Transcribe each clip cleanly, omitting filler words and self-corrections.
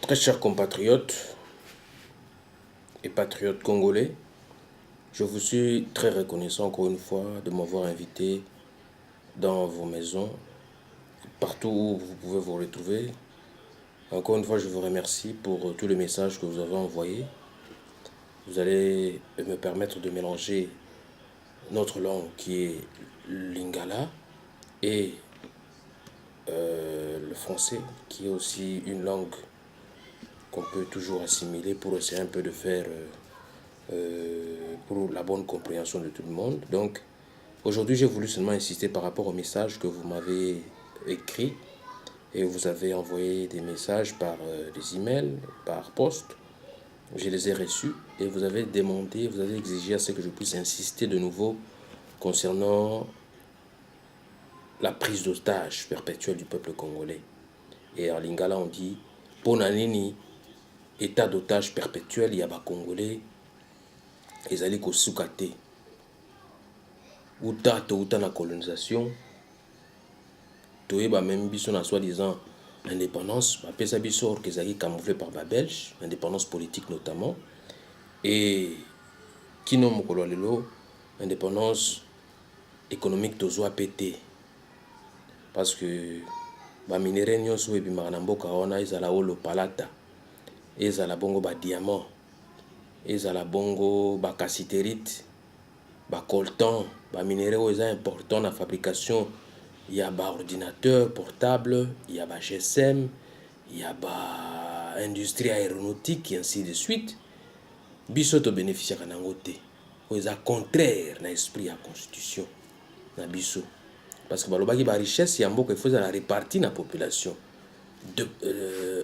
Très chers compatriotes et patriotes congolais, je vous suis très reconnaissant encore une fois de m'avoir invité dans vos maisons, partout où vous pouvez vous retrouver. Encore une fois, je vous remercie pour tous les messages que vous avez envoyés. Vous allez me permettre de mélanger notre langue qui est lingala et le français qui est aussi une langue qu'on peut toujours assimiler pour essayer un peu de faire pour la bonne compréhension de tout le monde. Donc, aujourd'hui, j'ai voulu seulement insister par rapport au message que vous m'avez écrit et vous avez envoyé des messages par des emails, par poste. Je les ai reçus et vous avez demandé, vous avez exigé à ce que je puisse insister de nouveau concernant la prise d'otage perpétuelle du peuple congolais. Et en lingala, on dit Ponanini, état d'otage perpétuel, il y a des Congolais, ils allaient au Soukate. Outa na colonisation, toyeba même biso na soi-disant indépendance, bapesa biso or qu'ils allaient camouflé par la Belge, indépendance politique notamment, et kino mokolo lelo, indépendance économique tozwa pété. Parce que ba minéraux nyonso ebimaka na mboka wana ezala olo palata, ezala bongo ba diamant, ezala bongo ba cassiterite, ba coltan, ba minéraux eza important na fabrication. Il y a ba ordinateur portable, il y a ba GSM, il y a ba industrie aéronautique et ainsi de suite. Biso to bénéficiaka nango te. Eza contraire na esprit ya constitution na biso. Parce que balobaki ba richesse ya mboka il faut la répartir na population de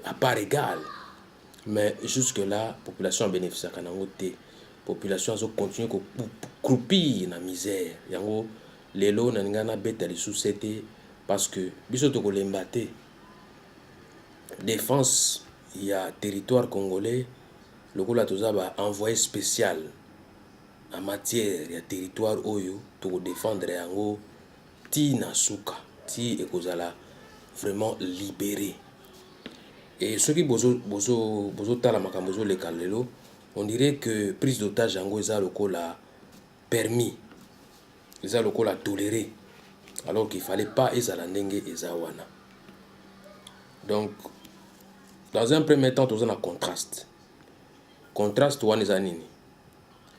à part égale. Mais jusque là population bénéficiaka nango te. Population azo continuer ko croupir na misère. Yango lelo na ngana beta les sous-cité parce que biso to kolemba te. Défense, il y a territoire congolais, le coup là tout ça va envoyé spécial en matière, il y a territoire oyo pour défendre yango ti nasuka, ti ekozala vraiment libéré. Et ceux qui bozo tala makambozo le kalelo, on dirait que prise d'otage yango eza lokola permis, eza lokola toléré, alors qu'il fallait pas ezala ndenge eza wana. Donc dans un premier temps, tout ça a contraste. Contraste, wana eza nini?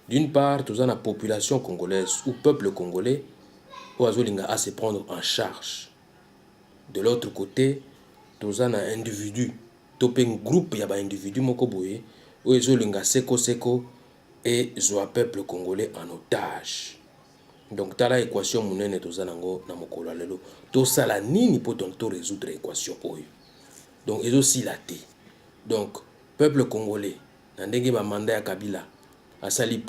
D'une part, tout ça la population congolaise ou peuple congolais, où azolinga à se prendre en charge. De l'autre côté, tout ça un individu, topeng groupe ya ba individu moko boye, où azolinga seko et zoa peuple congolais en otage. Donc tala équation munene tout ça nango na mokolo lelo. To sala nini pour tonto résoudre équation oyo. Donc ils aussi la té. Donc peuple congolais, na ndenge ba mandat ya Kabila a sali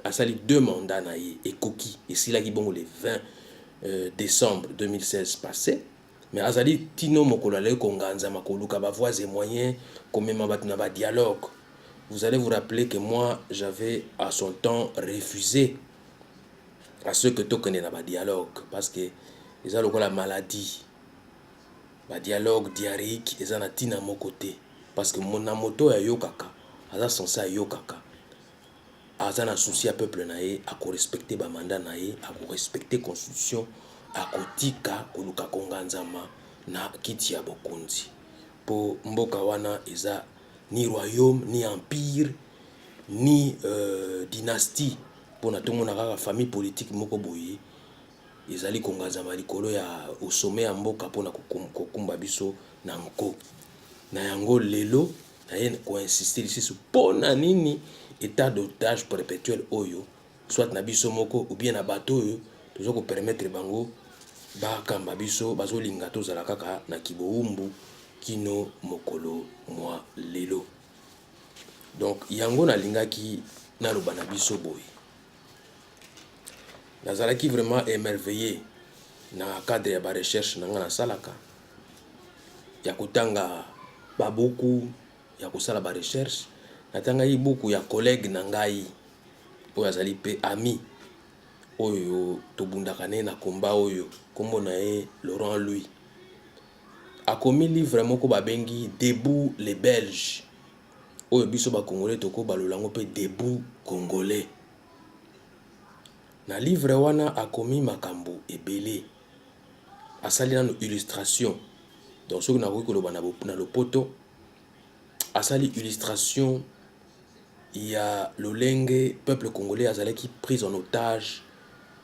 a sali 2 mandats na ye et koki et sila ki bongo le 20 décembre 2016 passé. Mais azali tino mokolo le konganza makoluka ba voies et moyens comme même na ba dialogue. Vous allez vous rappeler que moi j'avais à son temps refusé à ceux que to connaît na ba dialogue parce que ils ont la maladie. Ba dialogue diarrhéique ils ont tina mon côté parce que mon amoto ya yokaka aza censé yokaka aza na souci à peuple naé à ko respecter ba mandat naé à ko respecter constitution à kotika koluka konganzama na kiti ya bokonzi po mboka wana eza ni royaume ni empire ni dynastie pour na tongo na kaka famille politique moko boye ezali konganzama likolo ya au sommet ya mboka pona kokumba biso na nko na yango lelo na ye ko insister ici pona nini état d'otage perpétuel oyo soit na biso moko ou bien na bato oyo tozo ko permettre bango ba kamba biso bazolinga tozala kaka na kiboumbu kino mokolo mwa lelo. Donc yango na lingaki na lobana biso boye nazalaki vraiment émerveillé na cadre ya ba recherche na nga na salaka ya kotanga babuku ya kosala ba recherche natanga yi buku ya collègue na ngai oyo azali pe ami oyo tobundaka ne na komba oyo kombo na ye Laurent Louis a commis livre moko babengi Debout les Belges. Oyo biso ba Congolais toko balolango pe Debout Congolais. Na livre wana a commis makambo ebele. Asali na illustration. Donc ce que na koloba na lopoto asali illustration. Il y a le peuple congolais azalaki pris en otage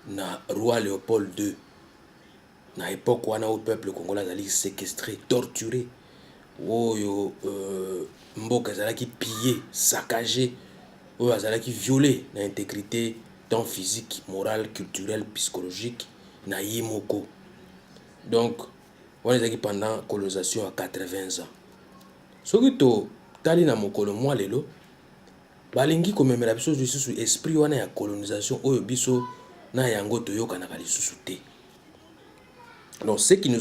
na roi Léopold II. Na époque wana au peuple congolais azali séquestré, torturé. Oyo mboka azalaki pillé, saccagé. Oyo azalaki violé na intégrité tant physique, morale, culturelle, psychologique na yimoko. Donc wana ezalaki pendant colonisation à 80 ans. Soki to tali na mokolo mwa lelo balingi komemela biso lisusu esprit wana ya colonisation oyo biso na yango toyokanaka lisusu te. Donc ce qui nous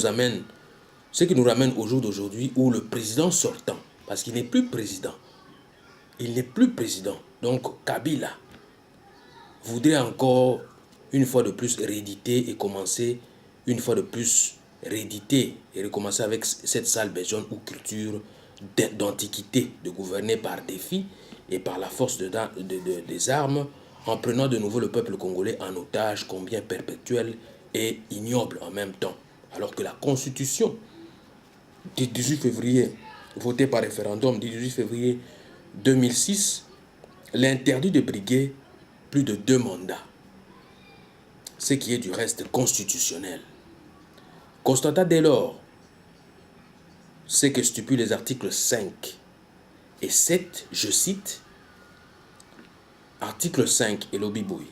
ramène au jour d'aujourd'hui où le président sortant, parce qu'il n'est plus président, donc Kabila voudrait encore une fois de plus rééditer et commencer une fois de plus rééditer et recommencer avec cette sale besogne ou culture d'antiquité, de gouverner par défi et par la force des armes, en prenant de nouveau le peuple congolais en otage, combien perpétuel et ignoble en même temps. Alors que la constitution du 18 février, votée par référendum du 18 février 2006, l'interdit de briguer plus de 2 mandats, ce qui est du reste constitutionnel. Constata dès lors ce que stipulent les articles 5 et 7, je cite, article 5 et l'Obiboui.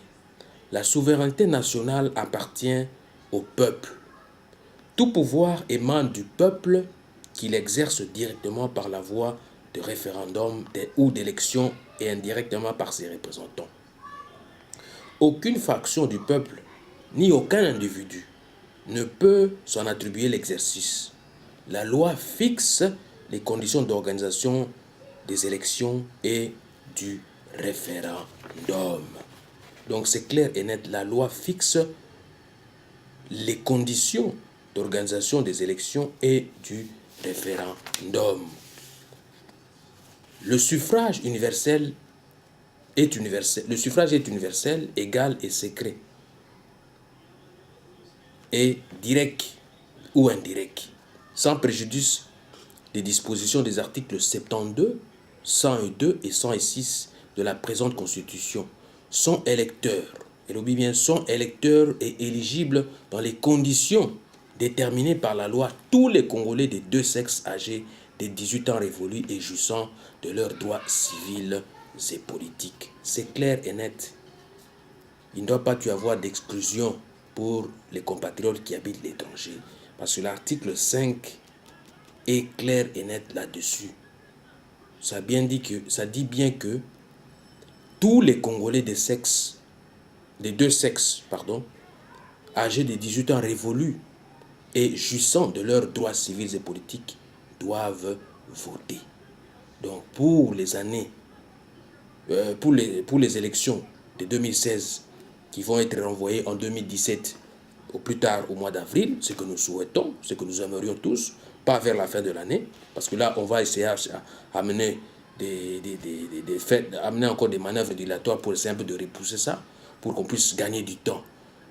La souveraineté nationale appartient au peuple. Tout pouvoir émane du peuple qui l'exerce directement par la voie de référendum ou d'élection et indirectement par ses représentants. Aucune faction du peuple, ni aucun individu, ne peut s'en attribuer l'exercice. La loi fixe les conditions d'organisation des élections et du référendum. Donc c'est clair et net, la loi fixe les conditions d'organisation des élections et du référendum. Le suffrage universel est universel. Le suffrage est universel, égal et secret. Et direct ou indirect, sans préjudice des dispositions des articles 72, 102 et 106 de la présente Constitution, sont électeurs, et l'oublie bien, sont électeurs et éligibles dans les conditions déterminées par la loi tous les Congolais des deux sexes âgés de 18 ans révolus et jouissant de leurs droits civils et politiques. C'est clair et net. Il ne doit pas y avoir d'exclusion pour les compatriotes qui habitent l'étranger. Parce que l'article 5 est clair et net là-dessus. Ça dit bien que tous les Congolais des deux sexes, âgés de 18 ans révolus et jouissant de leurs droits civils et politiques, doivent voter. Donc pour les années, pour les élections de 2016 qui vont être renvoyées en 2017 au plus tard au mois d'avril, ce que nous souhaitons, ce que nous aimerions tous, pas vers la fin de l'année, parce que là on va essayer à amener amener encore des manœuvres dilatoires pour essayer un peu de repousser ça, pour qu'on puisse gagner du temps.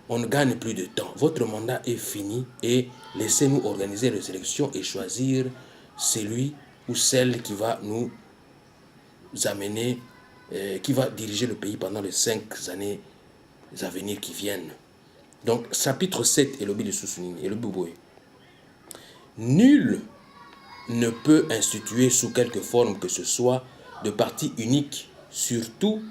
On ne gagne plus de temps. Votre mandat est fini et laissez-nous organiser les élections et choisir celui ou celle qui va nous amener, qui va diriger le pays pendant les 5 années à venir qui viennent. Donc, chapitre 7, et le de Sousounine, et le Bouboué. Nul ne peut instituer sous quelque forme que ce soit de parti unique sur tout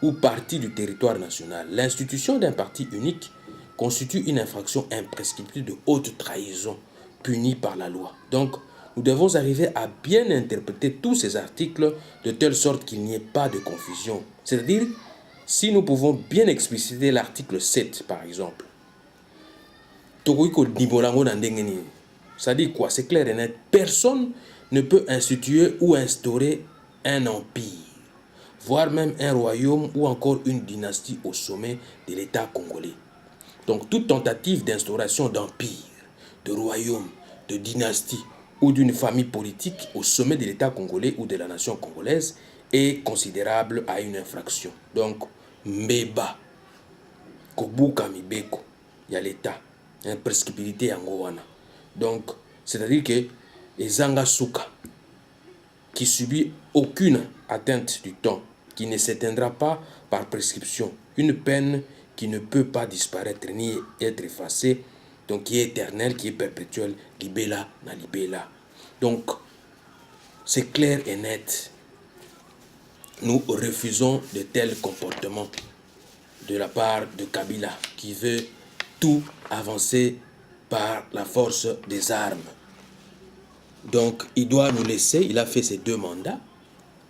ou partie du territoire national. L'institution d'un parti unique constitue une infraction imprescriptible de haute trahison punie par la loi. Donc, nous devons arriver à bien interpréter tous ces articles de telle sorte qu'il n'y ait pas de confusion. C'est-à-dire, si nous pouvons bien expliciter l'article 7, par exemple, ça dit quoi? C'est clair et net. Personne ne peut instituer ou instaurer un empire, voire même un royaume ou encore une dynastie au sommet de l'État congolais. Donc toute tentative d'instauration d'empire, de royaume, de dynastie ou d'une famille politique au sommet de l'État congolais ou de la nation congolaise est considérable à une infraction. Donc, mbeba, kobuka mibeko, il y a l'État, il y a une prescriptibilité yango wana. Donc, c'est-à-dire que ezanga suka, qui subit aucune atteinte du temps, qui ne s'éteindra pas par prescription, une peine qui ne peut pas disparaître ni être effacée, donc qui est éternelle, qui est perpétuelle, libella na libella. Donc, c'est clair et net. Nous refusons de tels comportements de la part de Kabila, qui veut tout avancer par la force des armes. Donc, il doit nous laisser, il a fait ses 2 mandats.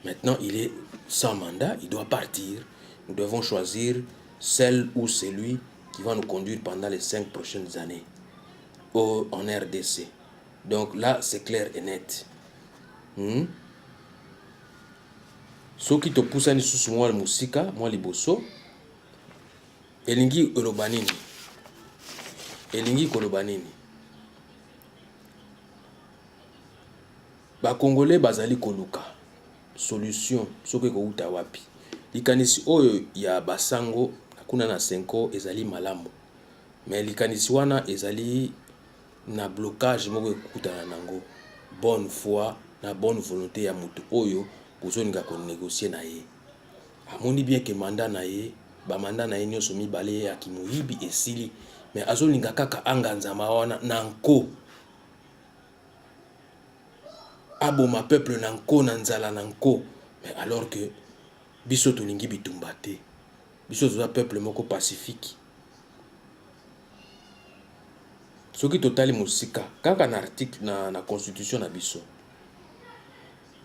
Maintenant, il est sans mandat, il doit partir. Nous devons choisir celle ou celui qui va nous conduire pendant les 5 prochaines années en RDC. Donc là, c'est clair et net. Soki to poussani susu mwa musika, mwa liboso, elingi olobanini. Elingi kolobanini. Ba Congolais bazali koluka solution soki ko uta wapi. Likanisi oyo ya basango kuna na senko ezali malamu. Mais likanisi wana ezali na blocage moko ekutana nango. Bonne foi na bonne volonté ya mutu oyo bozoninga ko négocier na ye. Amoni bien que mandat na ye, ba mandat na ye nyonso mibale ya kimoyibi esili, mais azoninga kaka anganzama wana na nko. Aboma peuple nanko na nzala nanko, mais alors que biso tolingi bitumba te, biso toza peuple moko pacifique. Soki totali musika kaka na article na constitution na biso,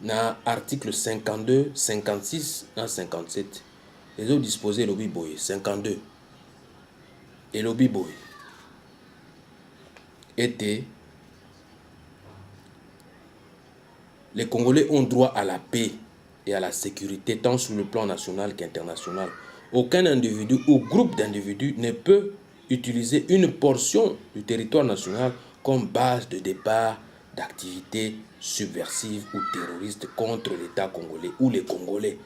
na article 52, 56 na 57, les autres disposés lobi boye 52 et lobi boye était les Congolais ont droit à la paix et à la sécurité tant sur le plan national qu'international. Aucun individu ou groupe d'individus ne peut utiliser une portion du territoire national comme base de départ d'activités subversives ou terroristes contre l'État congolais ou les Congolais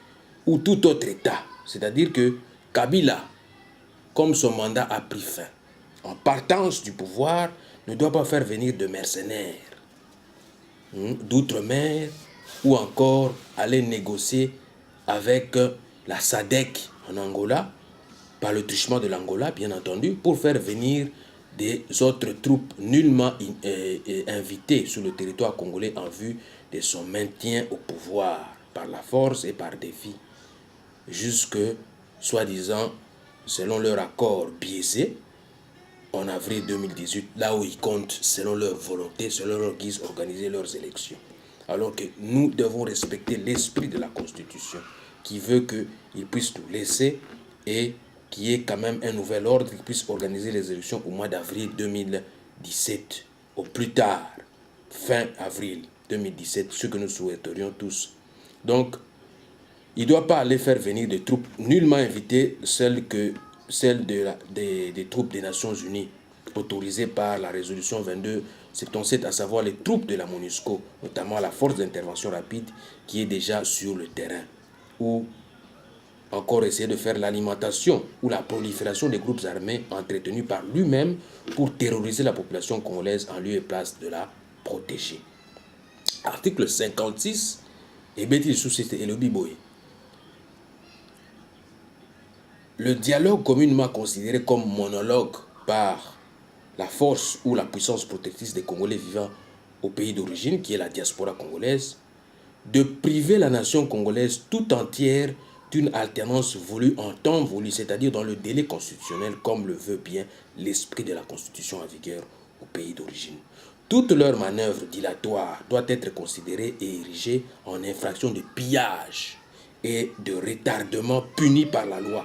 ou tout autre État. C'est-à-dire que Kabila, comme son mandat a pris fin, en partance du pouvoir, ne doit pas faire venir de mercenaires d'outre-mer ou encore aller négocier avec la SADC en Angola, par le truchement de l'Angola, bien entendu, pour faire venir des autres troupes nullement invitées sur le territoire congolais en vue de son maintien au pouvoir par la force et par défi, jusque, soi-disant, selon leur accord biaisé, en avril 2018, là où ils comptent, selon leur volonté, selon leur guise, organiser leurs élections. Alors que nous devons respecter l'esprit de la Constitution, qui veut qu'ils puissent nous laisser et qu'il y ait quand même un nouvel ordre, qu'ils puissent organiser les élections au mois d'avril 2017, au plus tard, fin avril 2017, ce que nous souhaiterions tous. Donc, il ne doit pas aller faire venir des troupes nullement invitées, des troupes des Nations Unies autorisées par la résolution 2277, à savoir les troupes de la MONUSCO, notamment la force d'intervention rapide qui est déjà sur le terrain, ou encore essayer de faire l'alimentation ou la prolifération des groupes armés entretenus par lui-même pour terroriser la population congolaise en lieu et place de la protéger. Article 56, et Betty Soucité et le Biboy. Le dialogue communément considéré comme monologue par la force ou la puissance protectrice des Congolais vivant au pays d'origine, qui est la diaspora congolaise, de priver la nation congolaise tout entière d'une alternance voulue en temps voulu, c'est-à-dire dans le délai constitutionnel, comme le veut bien l'esprit de la Constitution en vigueur au pays d'origine. Toute leur manœuvre dilatoire doit être considérée et érigée en infraction de pillage et de retardement puni par la loi.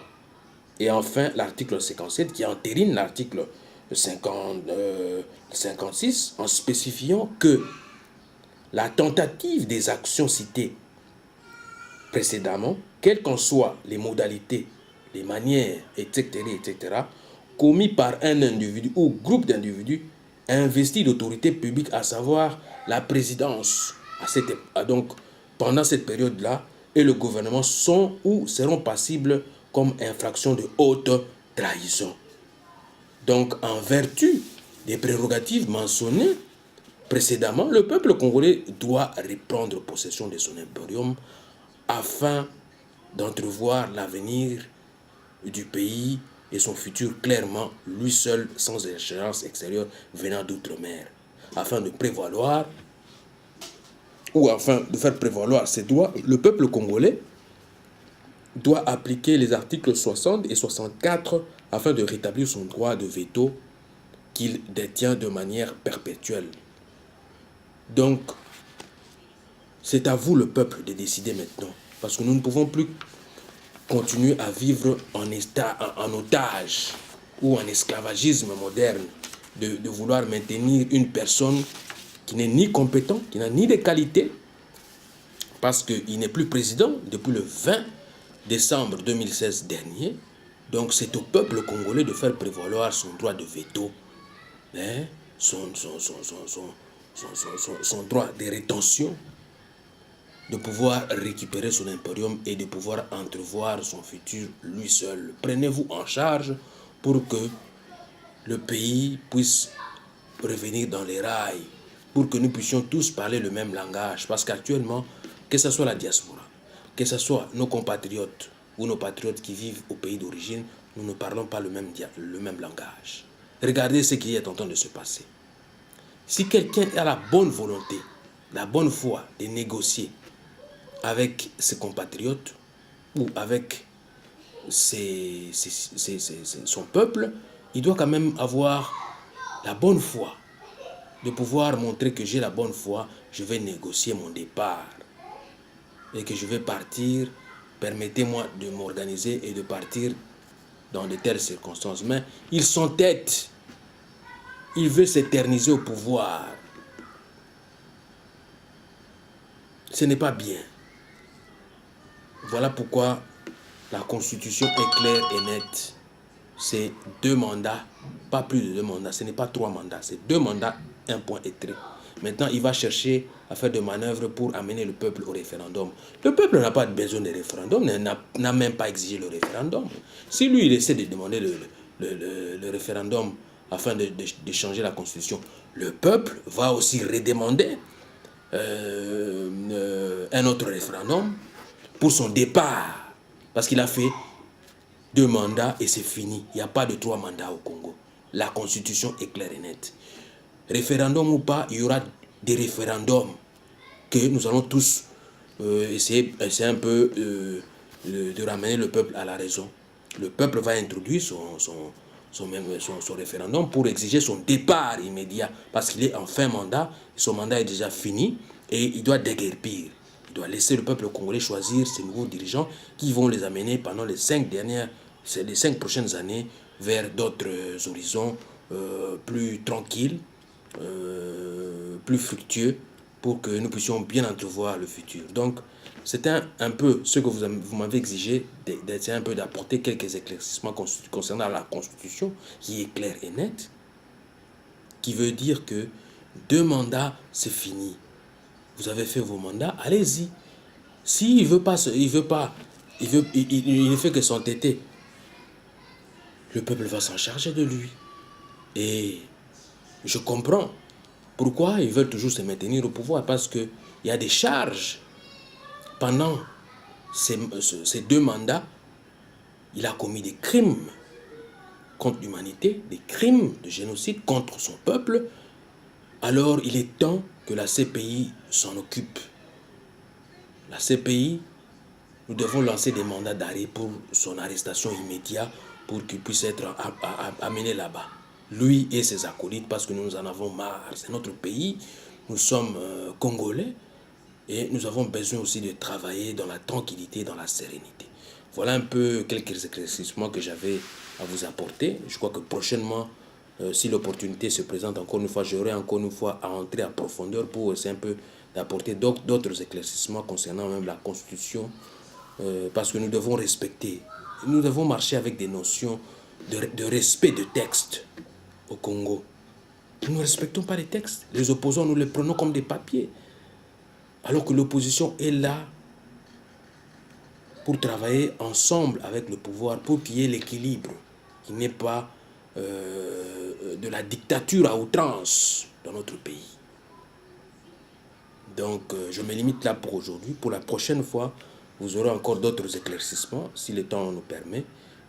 Et enfin, l'article 57 qui entérine l'article 56 en spécifiant que la tentative des actions citées précédemment, quelles qu'en soient les modalités, les manières, etc., commis par un individu ou groupe d'individus, investi d'autorité publique, à savoir la présidence, donc pendant cette période-là, et le gouvernement sont ou seront passibles comme infraction de haute trahison. Donc, en vertu des prérogatives mentionnées précédemment, le peuple congolais doit reprendre possession de son impérium afin d'entrevoir l'avenir du pays et son futur clairement, lui seul, sans ingérence extérieure venant d'outre-mer, afin de prévaloir, ou afin de faire prévaloir ses droits, le peuple congolais doit appliquer les articles 60 et 64 afin de rétablir son droit de veto qu'il détient de manière perpétuelle. Donc, c'est à vous le peuple de décider maintenant, parce que nous ne pouvons plus continuer à vivre en otage ou en esclavagisme moderne, de vouloir maintenir une personne qui n'est ni compétent, qui n'a ni de qualité, parce qu'il n'est plus président depuis le 20 décembre 2016 dernier. Donc c'est au peuple congolais de faire prévaloir son droit de veto, hein, son droit de rétention, de pouvoir récupérer son impérium et de pouvoir entrevoir son futur lui seul. Prenez-vous en charge pour que le pays puisse revenir dans les rails, pour que nous puissions tous parler le même langage. Parce qu'actuellement, que ce soit la diaspora, que ce soit nos compatriotes ou nos patriotes qui vivent au pays d'origine, nous ne parlons pas le même langage. Regardez ce qui est en train de se passer. Si quelqu'un a la bonne volonté, la bonne foi de négocier avec ses compatriotes ou avec son peuple, il doit quand même avoir la bonne foi, de pouvoir montrer que j'ai la bonne foi, je vais négocier mon départ et que je vais partir, permettez-moi de m'organiser et de partir dans de telles circonstances. Mais il s'entête, il veut s'éterniser au pouvoir. Ce n'est pas bien. Voilà pourquoi la Constitution est claire et nette. C'est 2 mandats, pas plus de 2 mandats. Ce n'est pas 3 mandats, c'est 2 mandats, un point et trait. Maintenant, il va chercher à faire des manœuvres pour amener le peuple au référendum. Le peuple n'a pas besoin de référendum, n'a même pas exigé le référendum. Si lui, il essaie de demander le référendum afin de changer la Constitution, le peuple va aussi redemander un autre référendum pour son départ. Parce qu'il a fait 2 mandats et c'est fini. Il n'y a pas de 3 mandats au Congo. La Constitution est claire et nette. Référendum ou pas, il y aura des référendums que nous allons tous essayer un peu de ramener le peuple à la raison. Le peuple va introduire son référendum pour exiger son départ immédiat parce qu'il est en fin mandat, son mandat est déjà fini et il doit déguerpir. Il doit laisser le peuple congolais choisir ses nouveaux dirigeants qui vont les amener pendant les 5 prochaines années vers d'autres horizons plus tranquilles, plus fructueux, pour que nous puissions bien entrevoir le futur. Donc, c'est un peu ce que vous m'avez exigé, d'essayer un peu d'apporter quelques éclaircissements concernant la Constitution, qui est claire et nette, qui veut dire que 2 mandats, c'est fini. Vous avez fait vos mandats, allez-y. S'il ne fait que s'entêter, le peuple va s'en charger de lui. Et je comprends pourquoi ils veulent toujours se maintenir au pouvoir, parce qu'il y a des charges. Pendant ces 2 mandats, il a commis des crimes contre l'humanité, des crimes de génocide contre son peuple. Alors il est temps que la CPI s'en occupe. La CPI, nous devons lancer des mandats d'arrêt pour son arrestation immédiate, pour qu'il puisse être amené là-bas. Lui et ses acolytes, parce que nous en avons marre. C'est notre pays, nous sommes Congolais, et nous avons besoin aussi de travailler dans la tranquillité, dans la sérénité. Voilà un peu quelques éclaircissements que j'avais à vous apporter. Je crois que prochainement, si l'opportunité se présente encore une fois, j'aurai encore une fois à entrer en profondeur pour essayer un peu d'apporter d'autres éclaircissements concernant même la Constitution, parce que nous devons respecter, nous devons marcher avec des notions de respect de texte au Congo. Nous ne respectons pas les textes. Les opposants, nous les prenons comme des papiers. Alors que l'opposition est là pour travailler ensemble avec le pouvoir, pour qu'il y ait l'équilibre, qu'il n'y ait pas de la dictature à outrance dans notre pays. Donc, je me limite là pour aujourd'hui. Pour la prochaine fois, vous aurez encore d'autres éclaircissements, si le temps nous permet.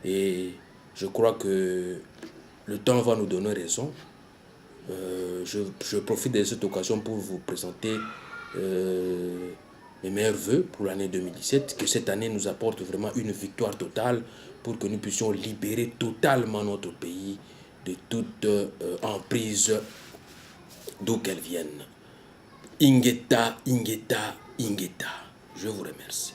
Et je crois que le temps va nous donner raison. Je profite de cette occasion pour vous présenter mes meilleurs voeux pour l'année 2017. Que cette année nous apporte vraiment une victoire totale pour que nous puissions libérer totalement notre pays de toute emprise d'où qu'elle vienne. Ingeta, Ingeta, Ingeta. Je vous remercie.